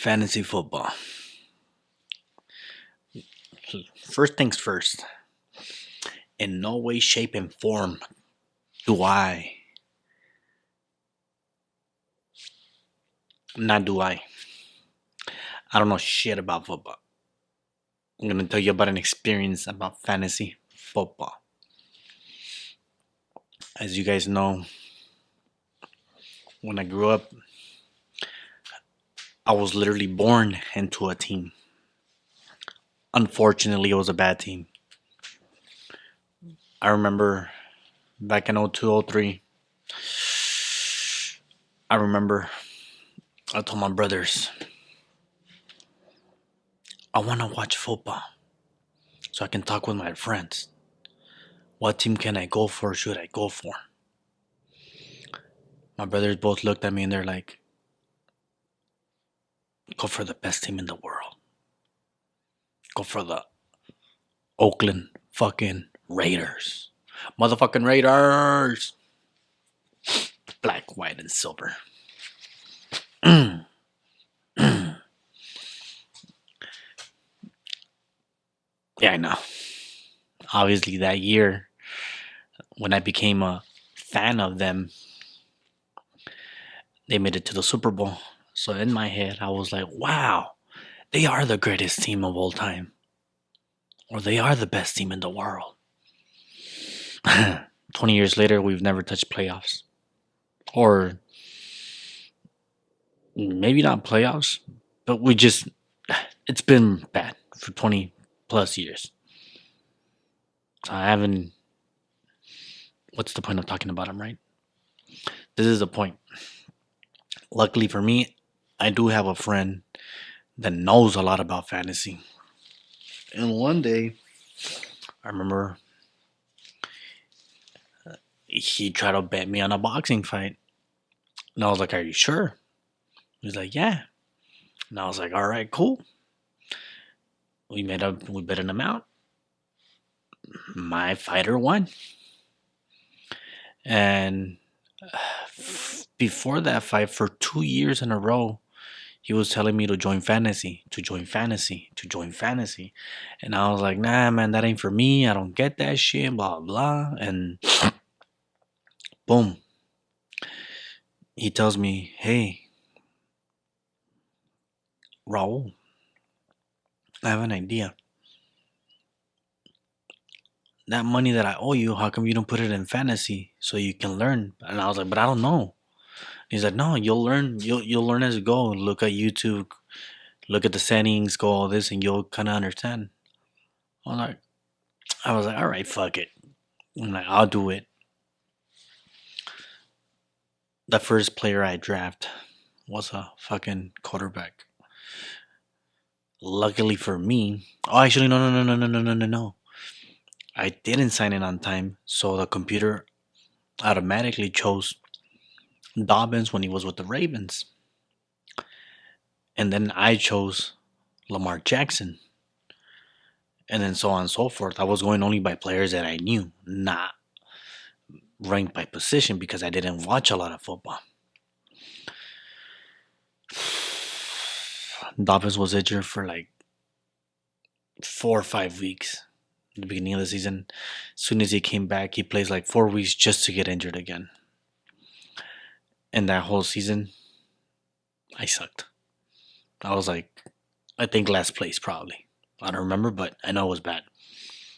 Fantasy football. First things first. In no way, shape, and form do I. I don't know shit about football. I'm going to tell you about an experience about fantasy football. As you guys know, when I grew up, I was literally born into a team. Unfortunately, it was a bad team. I remember back in 02, 03, I remember I told my brothers, I want to watch football so I can talk with my friends. What team can I go for? Should I go for? My brothers both looked at me and they're like, go for the best team in the world. Go for the Oakland fucking Raiders. Motherfucking Raiders. Black, white, and silver. Yeah, I know. Obviously, that year, when I became a fan of them, they made it to the Super Bowl. So in my head, I was like, wow, they are the greatest team of all time. Or they are the best team in the world. 20 years later, we've never touched playoffs. Or maybe not playoffs, but it's been bad for 20 plus years. So I haven't, what's the point of talking about them, right? This is the point. Luckily for me, I do have a friend that knows a lot about fantasy. And one day, I remember he tried to bet me on a boxing fight. And I was like, are you sure? He's like, yeah. And I was like, all right, cool. We bet an amount. My fighter won. And before that fight, for 2 years in a row, he was telling me to join fantasy. And I was like, nah, man, that ain't for me. I don't get that shit, blah, blah. And boom. He tells me, hey, Raul, I have an idea. That money that I owe you, how come you don't put it in fantasy so you can learn? And I was like, but I don't know. He's like, no, you'll learn. You'll learn as you go. Look at YouTube, look at the settings, go all this, and you'll kind of understand. I was like, all right, fuck it. I'm like, I'll do it. The first player I draft was a fucking quarterback. Luckily for me, actually, no. I didn't sign in on time, so the computer automatically chose Dobbins when he was with the Ravens. And then I chose Lamar Jackson. And then so on and so forth. I was going only by players that I knew, not ranked by position because I didn't watch a lot of football. Dobbins was injured for like 4 or 5 weeks at the beginning of the season. As soon as he came back, he plays like 4 weeks just to get injured again. And that whole season, I sucked. I was like, I think last place probably. I don't remember, but I know it was bad.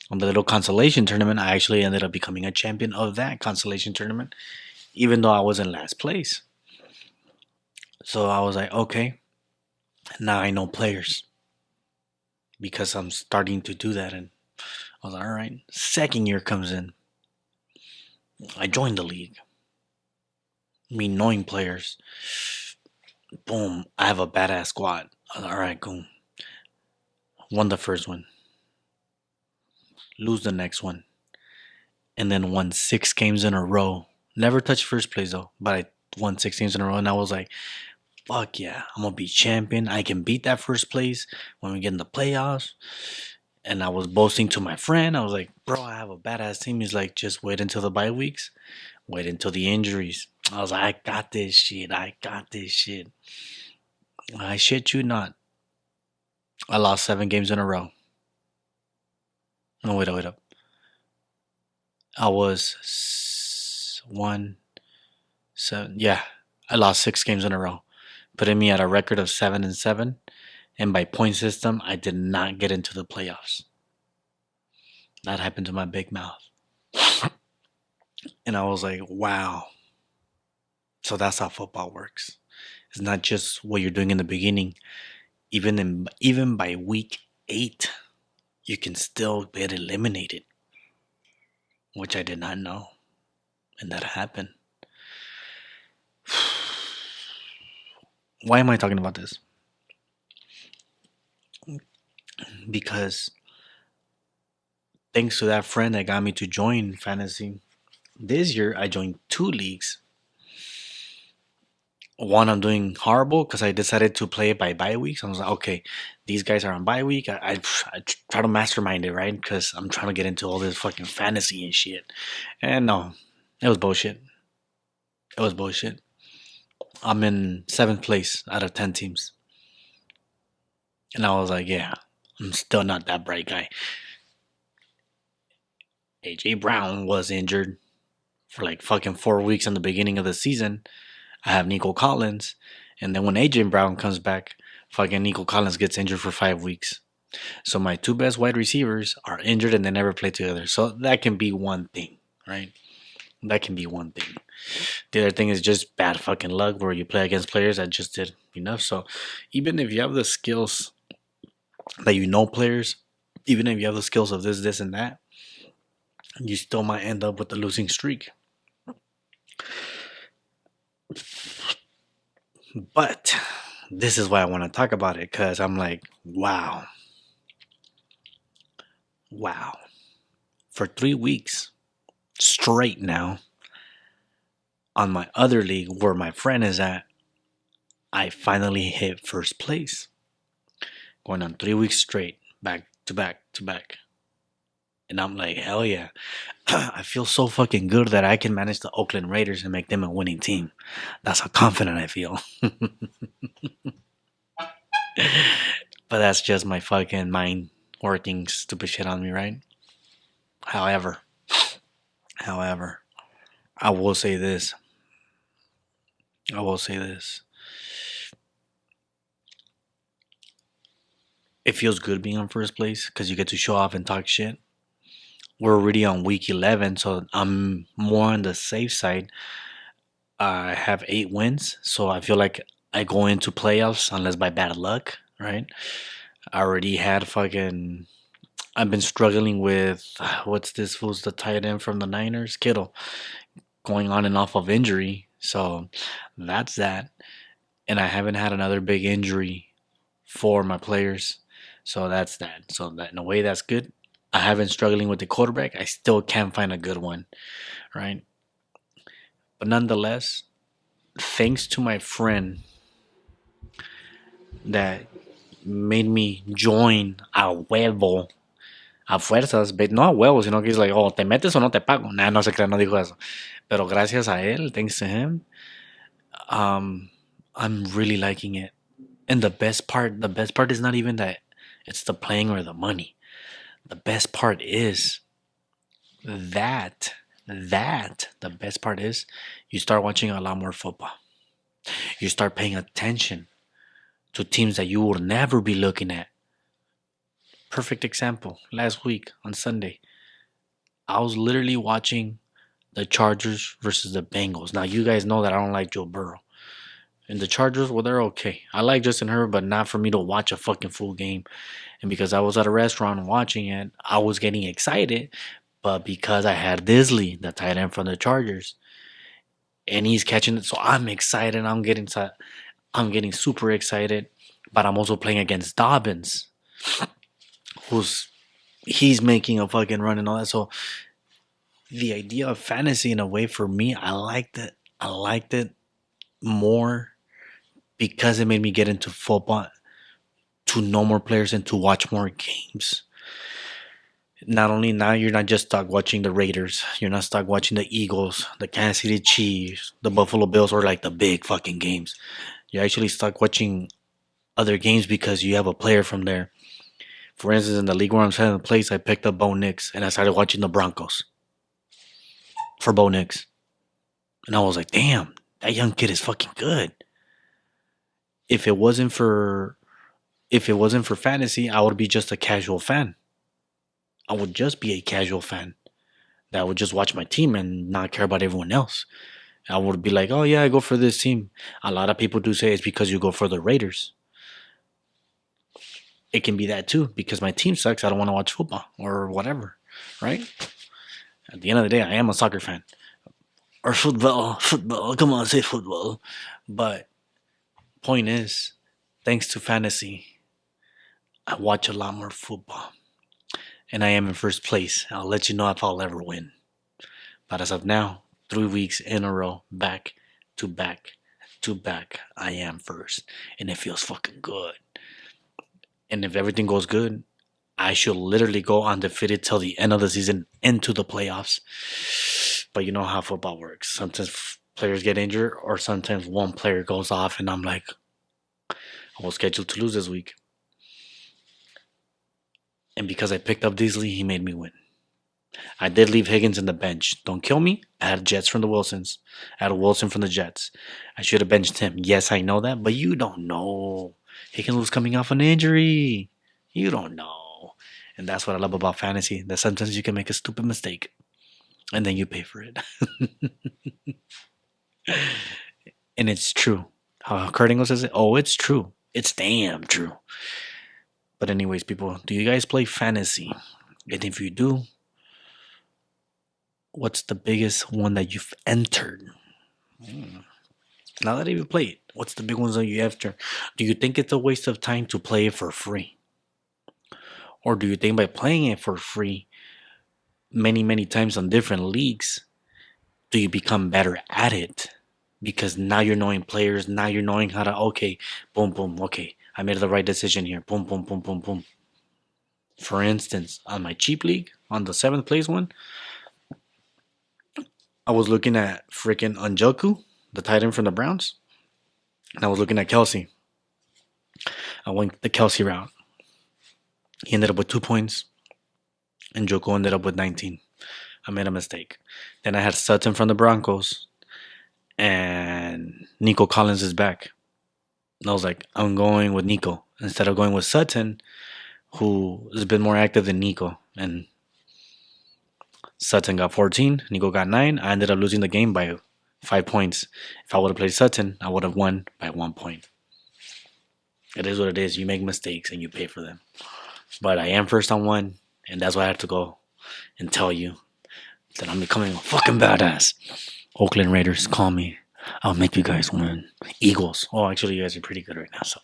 On the little consolation tournament, I actually ended up becoming a champion of that consolation tournament, even though I was in last place. So I was like, okay, now I know players because I'm starting to do that. And I was like, all right. Second year comes in. I joined the league. Me knowing players. Boom, I have a badass squad. I was like, all right, cool. Won the first one. Lose the next one. And then won 6 games in a row. Never touched first place though, but I won 6 games in a row. And I was like, fuck yeah, I'm going to be champion. I can beat that first place when we get in the playoffs. And I was boasting to my friend. I was like, bro, I have a badass team. He's like, just wait until the bye weeks. Wait until the injuries. I was like, I got this shit. I shit you not. I lost 7 games in a row. No, wait up, wait up. I was 1, 7. Yeah, I lost 6 games in a row, putting me at a record of 7-7. And by point system, I did not get into the playoffs. That happened to my big mouth. And I was like, wow. So that's how football works. It's not just what you're doing in the beginning. Even by week 8, you can still get eliminated, which I did not know. And that happened. Why am I talking about this? Because thanks to that friend that got me to join fantasy, this year I joined 2 leagues. One, I'm doing horrible because I decided to play it by bye weeks. I was like, okay, these guys are on bye week. I try to mastermind it, right? Because I'm trying to get into all this fucking fantasy and shit. And no, it was bullshit. It was bullshit. I'm in 7th place out of 10 teams. And I was like, yeah, I'm still not that bright guy. AJ Brown was injured for like fucking 4 weeks in the beginning of the season. I have Nico Collins. And then when AJ Brown comes back, fucking Nico Collins gets injured for 5 weeks. So my 2 best wide receivers are injured and they never play together. So that can be one thing, right? That can be one thing. The other thing is just bad fucking luck where you play against players that just did enough. So even if you have the skills that you know players, even if you have the skills of this, and that, you still might end up with a losing streak. But this is why I want to talk about it, because I'm like, wow. For 3 weeks straight now, on my other league where my friend is at, I finally hit first place. Going on 3 weeks straight, back to back to back. And I'm like, hell yeah. I feel so fucking good that I can manage the Oakland Raiders and make them a winning team. That's how confident I feel. But that's just my fucking mind working stupid shit on me, right? However, I will say this. It feels good being on first place because you get to show off and talk shit. We're already on week 11, so I'm more on the safe side. I have 8 wins, so I feel like I go into playoffs unless by bad luck, right? I already had fucking. I've been struggling with what's this fool's the tight end from the Niners, Kittle, going on and off of injury. So that's that, and I haven't had another big injury for my players. So that's that. So that in a way that's good. I haven't struggling with the quarterback. I still can't find a good one, right? But nonetheless, thanks to my friend that made me join a huevo, a fuerzas, but no a huevo, sino que he's like, oh, te metes o no te pago. Nah, no se crea, no dijo eso. Pero gracias a él, thanks to him, I'm really liking it. And the best part is not even that it's the playing or the money. The best part is that the best part is you start watching a lot more football. You start paying attention to teams that you will never be looking at. Perfect example. Last week on Sunday, I was literally watching the Chargers versus the Bengals. Now you guys know that I don't like Joe Burrow. And the Chargers, well, they're okay. I like Justin Herbert, but not for me to watch a fucking full game. And because I was at a restaurant watching it, I was getting excited. But because I had Disley, the tight end from the Chargers, and he's catching it, so I'm excited. I'm getting super excited. But I'm also playing against Dobbins, he's making a fucking run and all that. So the idea of fantasy, in a way, for me, I liked it. I liked it more because it made me get into football, to know more players and to watch more games. Not only now, you're not just stuck watching the Raiders. You're not stuck watching the Eagles, the Kansas City Chiefs, the Buffalo Bills, or like the big fucking games. You're actually stuck watching other games because you have a player from there. For instance, in the league where I'm trying to place, I picked up Bo Nix and I started watching the Broncos for Bo Nix. And I was like, damn, that young kid is fucking good. If it wasn't for fantasy, I would be just a casual fan. I would just be a casual fan that would just watch my team and not care about everyone else. I would be like, oh yeah, I go for this team. A lot of people do say it's because you go for the Raiders. It can be that too, because my team sucks. I don't want to watch football or whatever, right? At the end of the day, I am a soccer fan. Or football. Come on, say football. But point is, thanks to fantasy, I watch a lot more football. And I am in first place. I'll let you know if I'll ever win. But as of now, 3 weeks in a row, back to back to back, I am first. And it feels fucking good. And if everything goes good, I should literally go undefeated till the end of the season into the playoffs. But you know how football works. Sometimes players get injured, or sometimes one player goes off, and I'm like, I was scheduled to lose this week. And because I picked up Beasley, he made me win. I did leave Higgins in the bench. Don't kill me. I had Jets from the Wilsons. I had Wilson from the Jets. I should have benched him. Yes, I know that, but you don't know. Higgins was coming off an injury. You don't know. And that's what I love about fantasy, that sometimes you can make a stupid mistake and then you pay for it. And it's true. How Kurt Angle says it? Oh, it's true. It's damn true. But anyways, people, do you guys play fantasy? And if you do, what's the biggest one that you've entered? Now that you've played, what's the big ones that you entered? Do you think it's a waste of time to play it for free? Or do you think by playing it for free many, many times on different leagues, do you become better at it? Because now you're knowing players, now you're knowing how to, okay, boom, boom, okay, I made the right decision here, boom, boom, boom, boom, boom. For instance, on my cheap league, on the 7th place one, I was looking at freaking Njoku, the tight end from the Browns, and I was looking at Kelsey. I went the Kelsey route. He ended up with 2 points, and Njoku ended up with 19. I made a mistake. Then I had Sutton from the Broncos, and Nico Collins is back. And I was like, I'm going with Nico instead of going with Sutton, who has been more active than Nico. And Sutton got 14, Nico got 9. I ended up losing the game by 5 points. If I would have played Sutton, I would have won by 1 point. It is what it is. You make mistakes and you pay for them. But I am first on one, and that's why I have to go and tell you that I'm becoming a fucking badass. Oakland Raiders, call me. I'll make you guys win. Eagles. Oh, actually, you guys are pretty good right now, so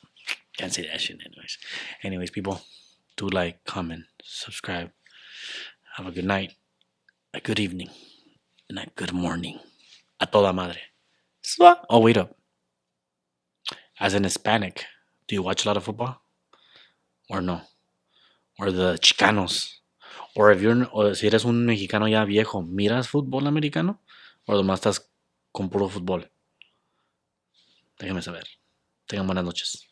can't say that shit anyways. Anyways, people, do like, comment, subscribe. Have a good night, a good evening, and a good morning. A toda madre. Oh, wait up. As an Hispanic, do you watch a lot of football? Or no? Or the Chicanos? Or si eres un mexicano ya viejo, ¿miras fútbol americano? ¿O nomás estás con puro fútbol? Déjame saber. Tengan buenas noches.